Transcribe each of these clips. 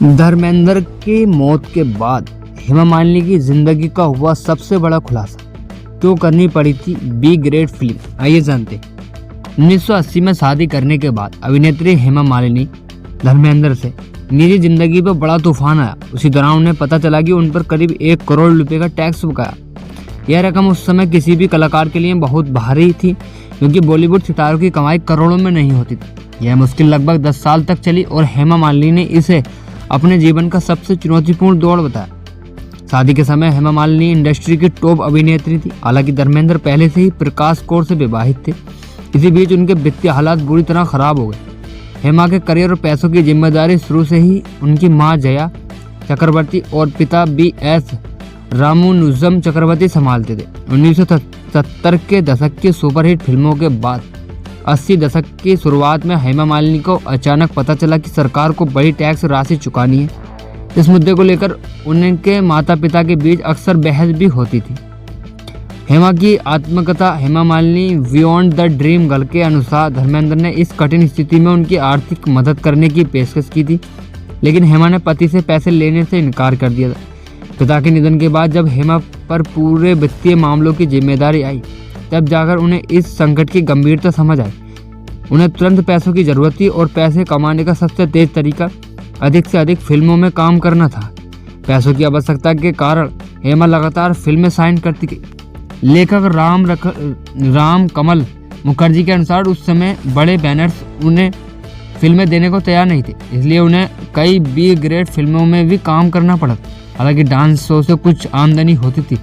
धर्मेंद्र की मौत के बाद हेमा मालिनी की जिंदगी का हुआ सबसे बड़ा खुलासा, क्यों करनी पड़ी थी बी ग्रेड फिल्म, आइए जानते हैं। 1980 में शादी करने के बाद अभिनेत्री हेमा मालिनी धर्मेंद्र से निजी जिंदगी पर बड़ा तूफान आया। उसी दौरान उन्हें पता चला कि उन पर करीब 1 करोड़ रुपए का टैक्स बकाया। यह रकम उस समय किसी भी कलाकार के लिए बहुत भारी थी, क्योंकि बॉलीवुड सितारों की कमाई करोड़ों में नहीं होती थी। यह मुश्किल लगभग 10 साल तक चली और हेमा मालिनी ने इसे अपने जीवन का सबसे चुनौतीपूर्ण दौर बताया। शादी के समय हेमा मालिनी इंडस्ट्री की टॉप अभिनेत्री थी। हालांकि धर्मेंद्र पहले से ही प्रकाश कौर से विवाहित थे। इसी बीच उनके वित्तीय हालात बुरी तरह खराब हो गए। हेमा के करियर और पैसों की जिम्मेदारी शुरू से ही उनकी मां जया चक्रवर्ती और पिता BS रामानुजम चक्रवर्ती संभालते थे। 1970 के दशक की सुपरहिट फिल्मों के बाद 80 दशक की शुरुआत में हेमा मालिनी को अचानक पता चला कि सरकार को बड़ी टैक्स राशि चुकानी है। इस मुद्दे को लेकर उनके माता पिता के बीच अक्सर बहस भी होती थी। हेमा की आत्मकथा Hema Malini beyond the dream girl के अनुसार धर्मेंद्र ने इस कठिन स्थिति में उनकी आर्थिक मदद करने की पेशकश की थी, लेकिन हेमा ने पति से पैसे लेने से इनकार कर दिया था। पिता के निधन के बाद जब हेमा पर पूरे वित्तीय मामलों की जिम्मेदारी आई, तब जाकर उन्हें इस संकट की गंभीरता समझ आई। उन्हें तुरंत पैसों की जरूरत थी और पैसे कमाने का सबसे तेज तरीका अधिक से अधिक फिल्मों में काम करना था। पैसों की आवश्यकता के कारण हेमा लगातार फिल्में साइन करती गई। लेखक राम कमल मुखर्जी के अनुसार उस समय बड़े बैनर्स उन्हें फिल्में देने को तैयार नहीं थे, इसलिए उन्हें कई B ग्रेड फिल्मों में भी काम करना पड़ा। हालांकि डांस शो से कुछ आमदनी होती थी,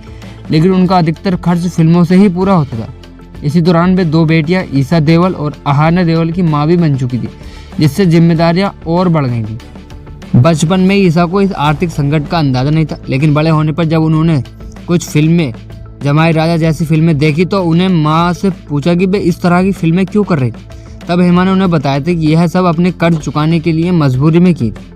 लेकिन उनका अधिकतर खर्च फिल्मों से ही पूरा होता था। इसी दौरान वे 2 बेटियां ईशा देओल और अहाना देओल की मां भी बन चुकी थी, जिससे जिम्मेदारियां और बढ़ गई थी। बचपन में ईशा को इस आर्थिक संकट का अंदाजा नहीं था, लेकिन बड़े होने पर जब उन्होंने कुछ फिल्में जमाई राजा जैसी फिल्में देखी तो उन्हें माँ से पूछा कि वे इस तरह की फिल्में क्यों कर रही थी। तब हेमा ने उन्हें बताया था कि यह सब अपने कर्ज चुकाने के लिए मजबूरी में की थी।